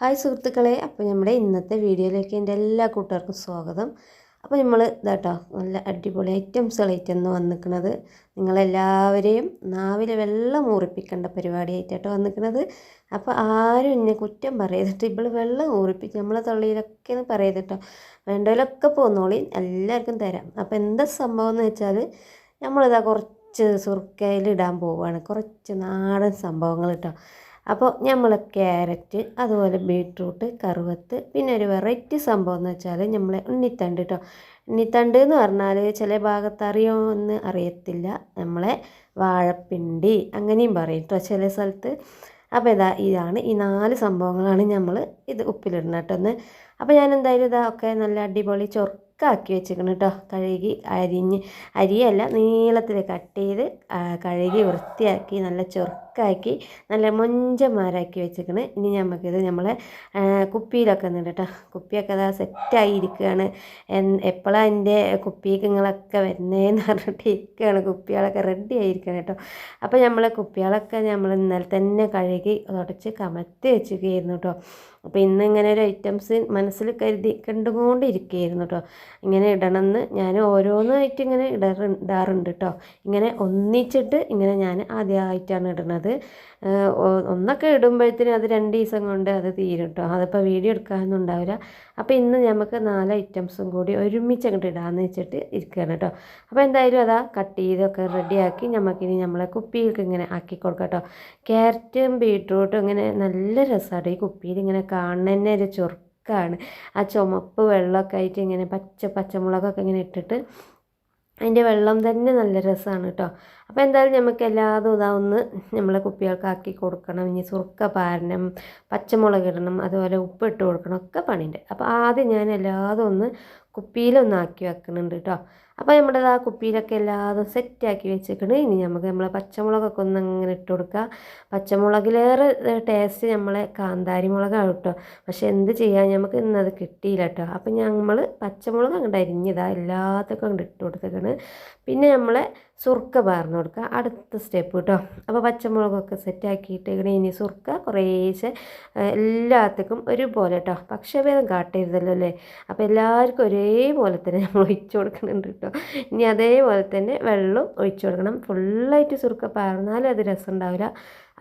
Hi സുഹൃത്തുക്കളെ, അപ്പോൾ നമ്മുടെ ഇന്നത്തെ വീഡിയോയിലേക്ക് എൻ്റെ എല്ലാ കൂട്ടുകാർക്കും സ്വാഗതം. അപ്പോൾ നമ്മൾ ഇതാട്ടോ നല്ല അടിപൊളി ഐറ്റംസുകളായിട്ട് ഇന്ന് വന്നിരിക്കുന്നത്. നിങ്ങളെല്ലാവരെയും നാവിൽ വെള്ളം ഊറിപ്പിക്കേണ്ട പരിപാടിയായിട്ടാട്ടോ വന്നിരിക്കുന്നത്. അപ്പോൾ ആരും എന്നെ കുറ്റം പറയരുത്, ഇപ്പോൾ വെള്ളം ഊറിപ്പിച്ച് നമ്മളെ തൊള്ളിയിലൊക്കെ ഒന്ന് പറയരുതട്ടോ. വേണ്ടതിലൊക്കെ പോന്നോളി, എല്ലാവർക്കും തരാം. അപ്പോൾ എന്താ സംഭവം എന്ന് വെച്ചാൽ നമ്മളിതാ കുറച്ച് സുർക്കയിലിടാൻ പോവുകയാണ്, കുറച്ച് നാടൻ സംഭവങ്ങൾ കേട്ടോ. അപ്പോൾ നമ്മൾ ക്യാരറ്റ്, അതുപോലെ ബീട്രൂട്ട്, കറുവത്ത്, പിന്നെ ഒരു വെറൈറ്റി സംഭവം എന്ന് വെച്ചാൽ നമ്മളെ ഉണ്ണിത്തണ്ട് കേട്ടോ. ഉണ്ണിത്തണ്ട് എന്ന് പറഞ്ഞാൽ ചില ഭാഗത്ത് അറിയുമോ അറിയത്തില്ല, നമ്മളെ വാഴപ്പിണ്ടി അങ്ങനെയും പറയും കേട്ടോ ചില സ്ഥലത്ത്. അപ്പോൾ ഇതാണ് ഈ 4 സംഭവങ്ങളാണ് നമ്മൾ ഇത് ഉപ്പിലിടുന്നത് കേട്ടോ. അപ്പോൾ ഞാൻ എന്തായാലും ഇതൊക്കെ നല്ല അടിപൊളി ചൊറുക്കാക്കി വെച്ചിരിക്കണം കേട്ടോ. കഴുകി അരിയല്ല നീളത്തിൽ കട്ട് ചെയ്ത് കഴുകി വൃത്തിയാക്കി നല്ല ചൊറുക്കാക്കി നല്ല മൊഞ്ചന്മാരാക്കി വെച്ചിരിക്കണം. ഇനി നമുക്കിത് നമ്മളെ കുപ്പിയിലൊക്കെ ഉണ്ട് കേട്ടോ. കുപ്പിയൊക്കെ അതാ സെറ്റായി ഇരിക്കുകയാണ്. എപ്പോഴാണ് എൻ്റെ കുപ്പിക്ക് നിങ്ങളൊക്കെ വരുന്നതെന്ന് പറഞ്ഞിട്ട് ഇരിക്കുകയാണ്. കുപ്പികളൊക്കെ റെഡി ആയിരിക്കണം കേട്ടോ. അപ്പോൾ നമ്മളെ കുപ്പികളൊക്കെ നമ്മൾ ഇന്നലെ തന്നെ കഴുകി തുടച്ച് കമത്തി വെച്ചിരിക്കുകയായിരുന്നു കേട്ടോ. അപ്പോൾ ഇന്ന് ഇങ്ങനെ ഒരു ഐറ്റംസ് മനസ്സിൽ കണ്ടുകൊണ്ടിരിക്കുകയായിരുന്നു കേട്ടോ. ഇങ്ങനെ ഇടണമെന്ന് ഞാൻ ഓരോന്നായിട്ട് ഇങ്ങനെ ഇടാറുണ്ട് കേട്ടോ. ഇങ്ങനെ ഒന്നിച്ചിട്ട് ഇങ്ങനെ ഞാൻ ആദ്യമായിട്ടാണ് ഇടുന്നത്. ഒന്നൊക്കെ ഇടുമ്പോഴത്തേനും അത് 2 ദിവസം കൊണ്ട് അത് തീരും കേട്ടോ. അതിപ്പോൾ വീഡിയോ എടുക്കാനൊന്നും ഉണ്ടാവില്ല. അപ്പോൾ ഇന്ന് നമുക്ക് 4 ഐറ്റംസും കൂടി ഒരുമിച്ച് അങ്ങോട്ട് ഇടാമെന്ന് വെച്ചിട്ട് ഇരിക്കുകയാണ് കേട്ടോ. അപ്പോൾ എന്തായാലും അതാ കട്ട് ചെയ്തൊക്കെ റെഡിയാക്കി നമുക്കിനി നമ്മളെ കുപ്പിയിലേക്ക് ഇങ്ങനെ ആക്കി കൊടുക്കാം കേട്ടോ. ക്യാരറ്റും ബീട്രൂട്ടും ഇങ്ങനെ നല്ല രസമാണ് ഈ കുപ്പിയിൽ ഇങ്ങനെ കാണുന്ന തന്നെ ഒരു ചൊറുക്കാണ്. ആ ചുമപ്പ് വെള്ളമൊക്കെ ആയിട്ട് ഇങ്ങനെ പച്ചമുളകൊക്കെ ഇങ്ങനെ ഇട്ടിട്ട് അതിൻ്റെ വെള്ളം തന്നെ നല്ല രസമാണ് കേട്ടോ. അപ്പോൾ എന്തായാലും നമുക്ക് എല്ലാതും ഇതാവുന്ന നമ്മളെ കുപ്പികൾക്കാക്കി കൊടുക്കണം. ഇനി സുർക്ക പാരണം, പച്ചമുളക് ഇടണം, അതുപോലെ ഉപ്പിട്ട് കൊടുക്കണം, ഒക്കെ പണിയുണ്ട്. അപ്പോൾ ആദ്യം ഞാൻ എല്ലാതും ഒന്ന് കുപ്പിയിലൊന്നാക്കി വെക്കുന്നുണ്ട് കേട്ടോ. അപ്പോൾ നമ്മുടെ ആ കുപ്പിയിലൊക്കെ എല്ലാതും സെറ്റാക്കി വെച്ചിട്ടുണ്ട്. ഇനി നമുക്ക് നമ്മളെ പച്ചമുളകൊക്കെ ഒന്ന് അങ്ങനെ ഇട്ട് കൊടുക്കുക. പച്ചമുളകിലേറെ ടേസ്റ്റ് നമ്മളെ കാന്താരി മുളകാണ് കേട്ടോ. പക്ഷെ എന്ത് ചെയ്യാൻ നമുക്ക് ഇന്നത് കിട്ടിയില്ല കേട്ടോ. അപ്പം നമ്മൾ പച്ചമുളക് അങ്ങോട്ട് അരിഞ്ഞതാ എല്ലാത്തൊക്കെ അങ്ങോട്ട് ഇട്ട് കൊടുത്തേക്കാണ്. പിന്നെ നമ്മളെ സുർക്ക പാർന്ന് കൊടുക്കുക, അടുത്ത സ്റ്റെപ്പ് കേട്ടോ. അപ്പോൾ പച്ചമുളകൊക്കെ സെറ്റാക്കിയിട്ട് ഇനി സുർക്ക കുറേശ്ശെ എല്ലാത്തേക്കും ഒരുപോലെ കേട്ടോ. പക്ഷഭേദം കാട്ടരുതല്ലോ അല്ലേ. അപ്പോൾ എല്ലാവർക്കും ഒരേപോലെ തന്നെ നമ്മൾ ഒഴിച്ചു കൊടുക്കുന്നുണ്ട് കേട്ടോ. ഇനി അതേപോലെ തന്നെ വെള്ളം ഒഴിച്ചു കൊടുക്കണം. ഫുള്ളായിട്ട് സുർക്ക പാർന്നാലും അത് രസം ഉണ്ടാവില്ല.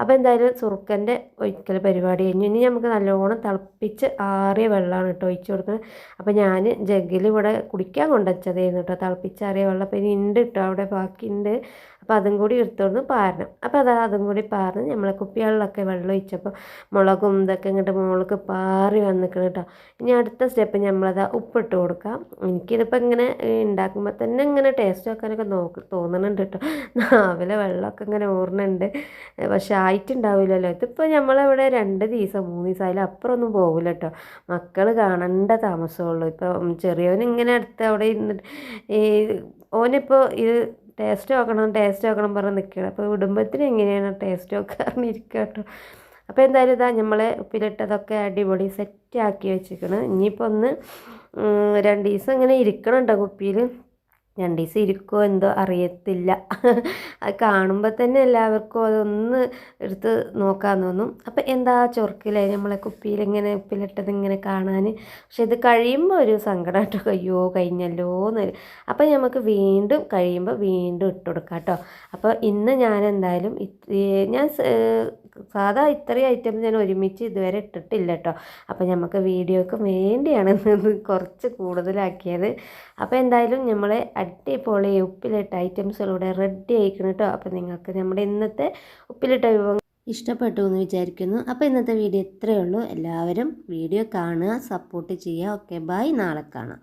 അപ്പോൾ എന്തായാലും സുർക്കൻ്റെ ഒഴിക്കൽ പരിപാടി കഴിഞ്ഞു. ഇനി നമുക്ക് നല്ലോണം തിളപ്പിച്ച് ആറിയ വെള്ളമാണ് കേട്ടോ ഒഴിച്ച് കൊടുക്കുന്നത്. അപ്പോൾ ഞാൻ ജഗ്ഗിൽ ഇവിടെ കുടിക്കാൻ കൊണ്ടുവച്ചതായിരുന്നു കേട്ടോ തിളപ്പിച്ചാറിയ വെള്ളം. അപ്പോൾ ഇനി ഉണ്ട് കേട്ടോ, അവിടെ ബാക്കിയുണ്ട്. അപ്പോൾ അതും കൂടി എടുത്തോണ്ട് പാരണം. അപ്പോൾ അതും കൂടി പാർന്ന് നമ്മളെ കുപ്പികളിലൊക്കെ വെള്ളം ഒഴിച്ചപ്പോൾ മുളകും ഇതൊക്കെ ഇങ്ങോട്ട് മുളക് പാറി വന്നിക്കണം കേട്ടോ. ഇനി അടുത്ത സ്റ്റെപ്പ് നമ്മളത് ഉപ്പിട്ട് കൊടുക്കാം. എനിക്കിതിപ്പോൾ ഇങ്ങനെ ഉണ്ടാക്കുമ്പോൾ തന്നെ ഇങ്ങനെ ടേസ്റ്റ് വെക്കാനൊക്കെ തോന്നുന്നുണ്ട് കേട്ടോ. നാവിലെ വെള്ളമൊക്കെ ഇങ്ങനെ ഊർന്നുണ്ട്. പക്ഷെ ആയിട്ടുണ്ടാവില്ലല്ലോ. ഇതിപ്പോൾ നമ്മളിവിടെ 2 ദിവസം 3 ദിവസം അതിൽ അപ്പുറമൊന്നും പോകില്ല കേട്ടോ. മക്കൾ കാണേണ്ട താമസമുള്ളൂ. ഇപ്പോൾ ചെറിയവൻ ഇങ്ങനെ അടുത്ത് അവിടെ ഇരുന്നിട്ട് ഓനിപ്പോൾ ഇത് ടേസ്റ്റ് നോക്കണം പറഞ്ഞ് നിൽക്കണം. അപ്പോൾ വിടുമ്പോഴത്തേനും എങ്ങനെയാണ് ടേസ്റ്റ് നോക്കുക പറഞ്ഞിരിക്കുക കേട്ടോ. അപ്പോൾ എന്തായാലും ഇതാ നമ്മളെ ഉപ്പിലിട്ടതൊക്കെ അടിപൊളി സെറ്റാക്കി വെച്ചിരിക്കണം. ഇനിയിപ്പോൾ ഒന്ന് 2 ദിവസം ഇങ്ങനെ ഇരിക്കണം കേട്ടോ കുപ്പിയിൽ. 2 ദിവസം ഇരിക്കുമോ എന്തോ അറിയത്തില്ല. അത് കാണുമ്പോൾ തന്നെ എല്ലാവർക്കും അതൊന്ന് എടുത്ത് നോക്കാൻ തോന്നും. അപ്പോൾ എന്താ ചൊറുക്കില്ലേ നമ്മളെ കുപ്പിയിൽ ഇങ്ങനെ ഉപ്പിലിട്ടത് ഇങ്ങനെ കാണാൻ. പക്ഷെ ഇത് കഴിയുമ്പോൾ ഒരു സങ്കടം കേട്ടോ, അയ്യോ കഴിഞ്ഞല്ലോ എന്ന്. അപ്പോൾ നമുക്ക് വീണ്ടും കഴിയുമ്പോൾ വീണ്ടും ഇട്ട് കൊടുക്കാം കേട്ടോ. അപ്പോൾ ഇന്ന് ഞാൻ എന്തായാലും ഞാൻ സാധാ ഇത്രയും ഐറ്റം ഞാൻ ഒരുമിച്ച് ഇതുവരെ ഇട്ടിട്ടില്ല കേട്ടോ. അപ്പോൾ നമുക്ക് വീഡിയോക്ക് വേണ്ടിയാണ് കുറച്ച് കൂടുതലാക്കിയത്. അപ്പോൾ എന്തായാലും നമ്മളെ അടിപൊളി ഉപ്പിലിട്ട ഐറ്റംസുകളുടെ റെഡി ആയിക്കണം കേട്ടോ. അപ്പോൾ നിങ്ങൾക്ക് നമ്മുടെ ഇന്നത്തെ ഉപ്പിലിട്ട വിഭവങ്ങൾ ഇഷ്ടപ്പെട്ടു എന്ന് വിചാരിക്കുന്നു. അപ്പോൾ ഇന്നത്തെ വീഡിയോ ഇത്രയേ ഉള്ളൂ. എല്ലാവരും വീഡിയോ കാണുക, സപ്പോർട്ട് ചെയ്യുക. ഓക്കെ, ബൈ, നാളെ കാണാം.